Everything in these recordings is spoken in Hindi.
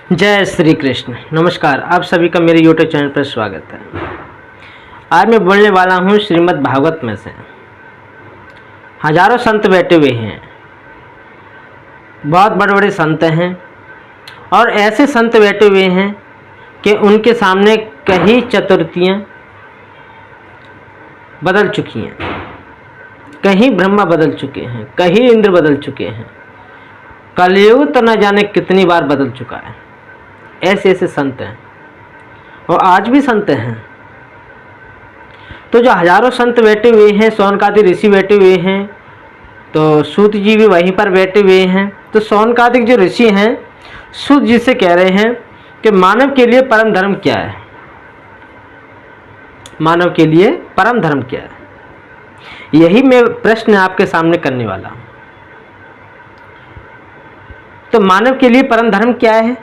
जय श्री कृष्ण। नमस्कार, आप सभी का मेरे यूट्यूब चैनल पर स्वागत है। आज मैं बोलने वाला हूँ श्रीमद् भागवत में से। हजारों संत बैठे हुए हैं, बहुत बड़े बड़े संत हैं, और ऐसे संत बैठे हुए हैं कि उनके सामने कई चतुर्थियाँ बदल चुकी हैं, कहीं ब्रह्मा बदल चुके हैं, कहीं इंद्र बदल चुके हैं, कलयुग तो न जाने कितनी बार बदल चुका है। ऐसे ऐसे संत हैं और आज भी संत हैं। तो जो हजारों संत बैठे हुए हैं, शौनकादिक ऋषि बैठे हुए हैं, तो सूत जी भी वहीं पर बैठे हुए हैं। तो शौनकादिक जो ऋषि हैं, सूत जी से कह रहे हैं कि मानव के लिए परम धर्म क्या है, मानव के लिए परम धर्म क्या है। यही मैं प्रश्न आपके सामने करने वाला हूं। तो मानव के लिए परम धर्म क्या है?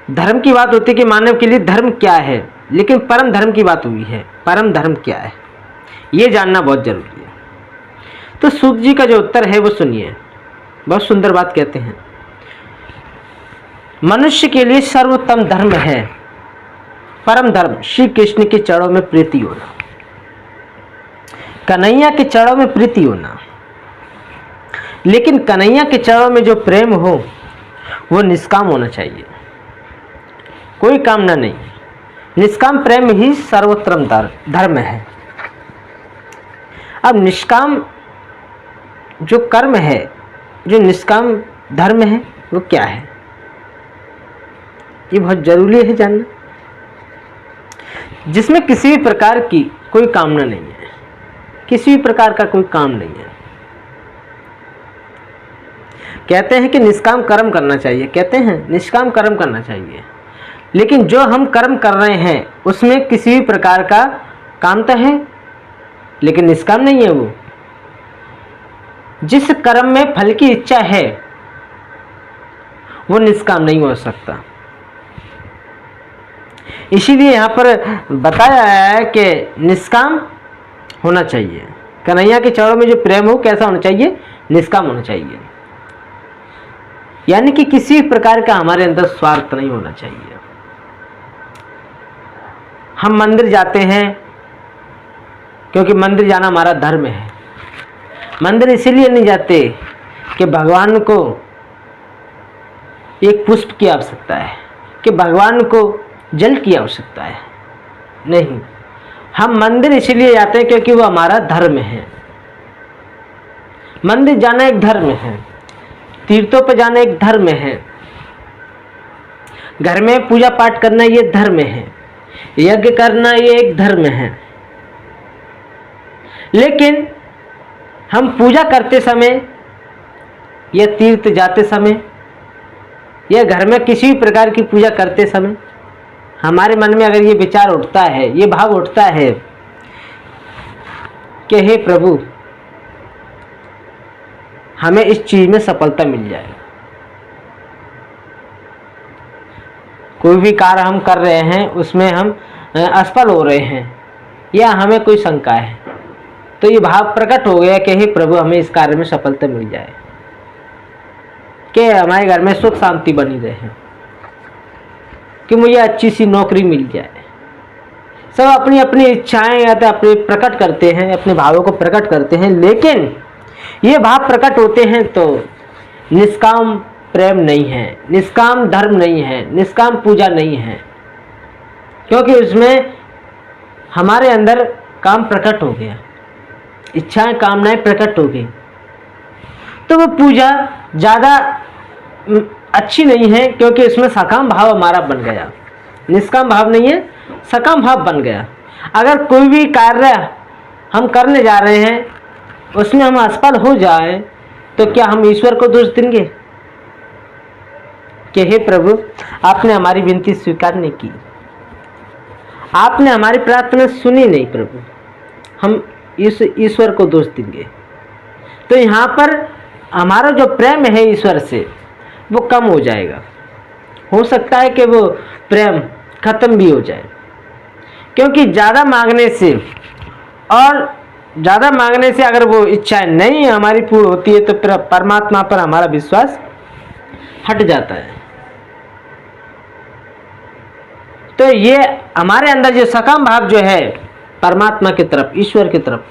धर्म की बात होती है कि मानव के लिए धर्म क्या है, लेकिन परम धर्म की बात हुई है। परम धर्म क्या है, ये जानना बहुत जरूरी है। तो सूत जी का जो उत्तर है वो सुनिए, बहुत सुंदर बात कहते हैं। मनुष्य के लिए सर्वोत्तम धर्म है परम धर्म श्री कृष्ण के चरणों में प्रीति होना, कन्हैया के चरणों में प्रीति होना। लेकिन कन्हैया के चरणों में जो प्रेम हो वो निष्काम होना चाहिए, कोई कामना नहीं। निष्काम प्रेम ही सर्वोत्तम धर्म है। अब निष्काम जो कर्म है, जो निष्काम धर्म है, वो क्या है, ये बहुत जरूरी है जानना। जिसमें किसी भी प्रकार की कोई कामना नहीं है, किसी भी प्रकार का कोई काम नहीं है। कहते हैं कि निष्काम कर्म करना चाहिए, कहते हैं निष्काम कर्म करना चाहिए, लेकिन जो हम कर्म कर रहे हैं उसमें किसी भी प्रकार का काम तो है, लेकिन निष्काम नहीं है वो। जिस कर्म में फल की इच्छा है वो निष्काम नहीं हो सकता। इसीलिए यहाँ पर बताया है कि निष्काम होना चाहिए। कन्हैया के चरणों में जो प्रेम हो कैसा होना चाहिए, निष्काम होना चाहिए। यानी कि किसी प्रकार का हमारे अंदर स्वार्थ नहीं होना चाहिए। हम मंदिर जाते हैं क्योंकि मंदिर जाना हमारा धर्म है। मंदिर इसीलिए नहीं जाते कि भगवान को एक पुष्प की आवश्यकता है, कि भगवान को जल की आवश्यकता है, नहीं। हम मंदिर इसलिए जाते हैं क्योंकि वो हमारा धर्म है। मंदिर जाना एक धर्म है, तीर्थों पर जाना एक धर्म है, घर में पूजा पाठ करना ये धर्म है, यज्ञ करना ये एक धर्म है। लेकिन हम पूजा करते समय या तीर्थ जाते समय या घर में किसी भी प्रकार की पूजा करते समय हमारे मन में अगर ये विचार उठता है, ये भाव उठता है कि हे प्रभु, हमें इस चीज में सफलता मिल जाए, कोई भी कार्य हम कर रहे हैं उसमें हम असफल हो रहे हैं या हमें कोई शंका है, तो ये भाव प्रकट हो गया कि हे प्रभु, हमें इस कार्य में सफलता मिल जाए, कि हमारे घर में सुख शांति बनी रहे, कि मुझे अच्छी सी नौकरी मिल जाए। सब अपनी अपनी इच्छाएं या तो अपने प्रकट करते हैं, अपने भावों को प्रकट करते हैं, लेकिन ये भाव प्रकट होते हैं तो निष्काम प्रेम नहीं है, निष्काम धर्म नहीं है, निष्काम पूजा नहीं है, क्योंकि उसमें हमारे अंदर काम प्रकट हो गया, इच्छाएं कामनाएं प्रकट हो गई। तो वो पूजा ज़्यादा अच्छी नहीं है, क्योंकि उसमें सकाम भाव हमारा बन गया, निष्काम भाव नहीं है, सकाम भाव बन गया। अगर कोई भी कार्य हम करने जा रहे हैं उसमें हम असफल हो जाए तो क्या हम ईश्वर को दोष देंगे कि हे प्रभु, आपने हमारी विनती स्वीकार नहीं की, आपने हमारी प्रार्थना सुनी नहीं प्रभु, हम इस ईश्वर को दोष देंगे। तो यहाँ पर हमारा जो प्रेम है ईश्वर से वो कम हो जाएगा। हो सकता है कि वो प्रेम खत्म भी हो जाए, क्योंकि ज़्यादा मांगने से और ज़्यादा मांगने से अगर वो इच्छाएं नहीं हमारी पूर्ण होती है तो परमात्मा पर हमारा विश्वास हट जाता है। तो ये हमारे अंदर जो सकाम भाव जो है परमात्मा की तरफ, ईश्वर की तरफ,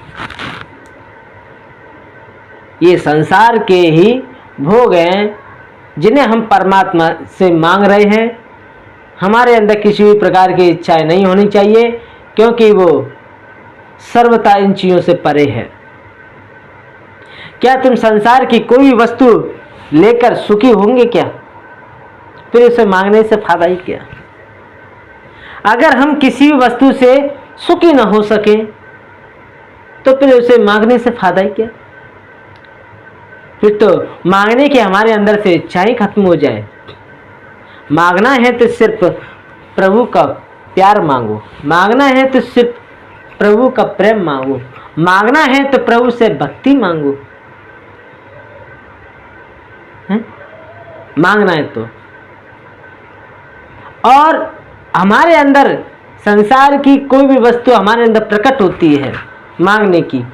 ये संसार के ही भोग हैं जिन्हें हम परमात्मा से मांग रहे हैं। हमारे अंदर किसी भी प्रकार की इच्छाएं नहीं होनी चाहिए, क्योंकि वो सर्वथा इन चीजों से परे है। क्या तुम संसार की कोई वस्तु लेकर सुखी होंगे क्या? फिर उसे मांगने से फायदा ही क्या? अगर हम किसी वस्तु से सुखी न हो सके तो फिर उसे मांगने से फायदा ही क्या? फिर तो मांगने के हमारे अंदर से इच्छाएं खत्म हो जाए। मांगना है तो सिर्फ प्रभु का प्यार मांगो, मांगना है तो सिर्फ प्रभु का प्रेम मांगो, मांगना है तो प्रभु से भक्ति मांगो, है? मांगना है तो। और हमारे अंदर संसार की कोई भी वस्तु हमारे अंदर प्रकट होती है मांगने की,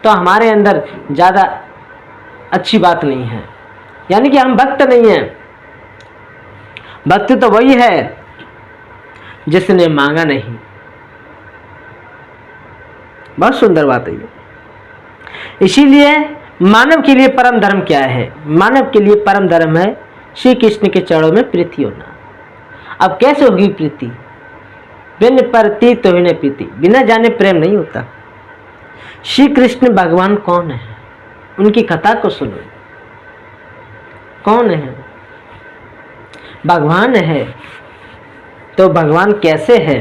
तो हमारे अंदर ज़्यादा अच्छी बात नहीं है, यानी कि हम भक्त नहीं हैं। भक्त तो वही है जिसने मांगा नहीं। बहुत सुंदर बात है ये। इसीलिए मानव के लिए परम धर्म क्या है? मानव के लिए परम धर्म है श्री कृष्ण के चरणों में प्रीति होना। अब कैसे होगी प्रीति? बिन परती तो बिना प्रीति, बिना जाने प्रेम नहीं होता। श्री कृष्ण भगवान कौन है? उनकी कथा को सुनो। कौन है? भगवान है। तो भगवान कैसे है?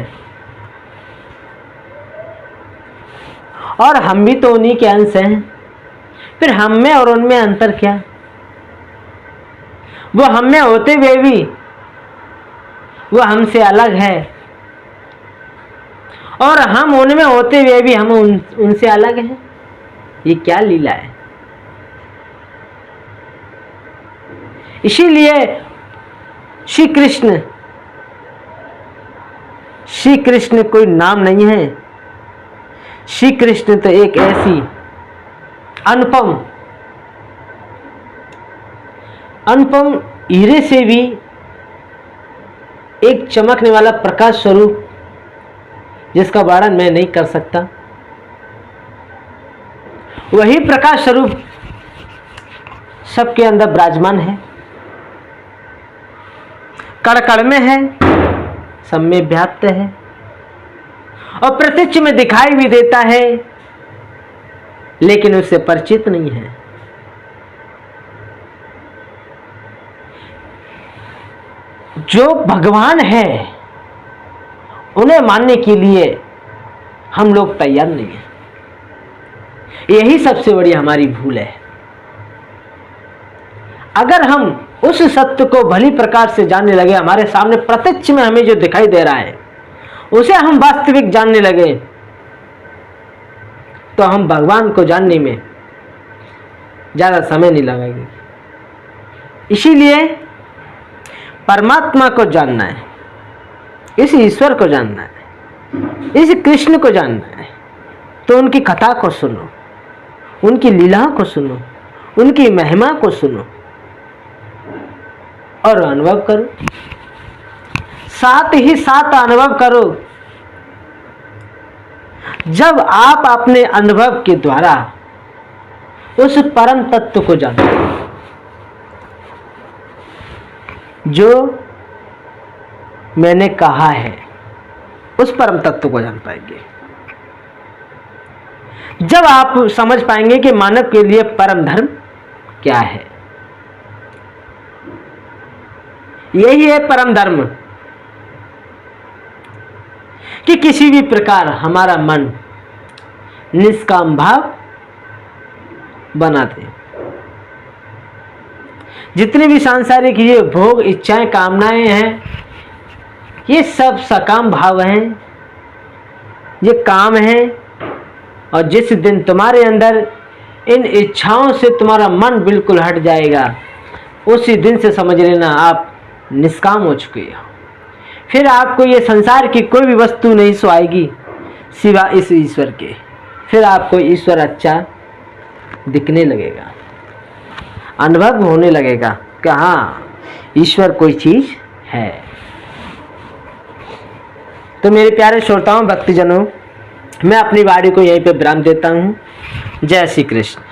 और हम भी तो उन्हीं के अंश हैं। फिर हम में और उनमें अंतर क्या? वो हम में होते हुए भी वो हमसे अलग है, और हम उनमें होते हुए भी हम उनसे अलग हैं। ये क्या लीला है? इसीलिए श्री कृष्ण कोई नाम नहीं है। श्री कृष्ण तो एक ऐसी अनुपम हीरे से भी एक चमकने वाला प्रकाश स्वरूप, जिसका वर्णन मैं नहीं कर सकता। वही प्रकाश स्वरूप सबके अंदर विराजमान है, कण कण में है, सब में व्याप्त है, और प्रत्यक्ष में दिखाई भी देता है, लेकिन उससे परिचित नहीं है। जो भगवान है उन्हें मानने के लिए हम लोग तैयार नहीं हैं। यही सबसे बड़ी हमारी भूल है। अगर हम उस सत्य को भली प्रकार से जानने लगे, हमारे सामने प्रत्यक्ष में हमें जो दिखाई दे रहा है उसे हम वास्तविक जानने लगे, तो हम भगवान को जानने में ज्यादा समय नहीं लगाएंगे। इसीलिए परमात्मा को जानना है, इस ईश्वर को जानना है, इस कृष्ण को जानना है, तो उनकी कथा को सुनो, उनकी लीला को सुनो, उनकी महिमा को सुनो और अनुभव करो। साथ ही साथ अनुभव करो। जब आप अपने अनुभव के द्वारा उस परम तत्व को जानते हो जो मैंने कहा है, उस परम तत्व को जान पाएंगे। जब आप समझ पाएंगे कि मानव के लिए परम धर्म क्या है, यही है परम धर्म, कि किसी भी प्रकार हमारा मन निष्काम भाव बना दे। जितने भी सांसारिक ये भोग इच्छाएं कामनाएं हैं, ये सब सकाम भाव हैं, ये काम है। और जिस दिन तुम्हारे अंदर इन इच्छाओं से तुम्हारा मन बिल्कुल हट जाएगा, उसी दिन से समझ लेना आप निष्काम हो चुके हो। फिर आपको ये संसार की कोई भी वस्तु नहीं सुहाएगी सिवा इस ईश्वर के। फिर आपको ईश्वर अच्छा दिखने लगेगा, अनुभव होने लगेगा कि हाँ ईश्वर कोई चीज है। तो मेरे प्यारे श्रोताओं, भक्तजनों, मैं अपनी वाणी को यहीं पे विराम देता हूँ। जय श्री कृष्ण।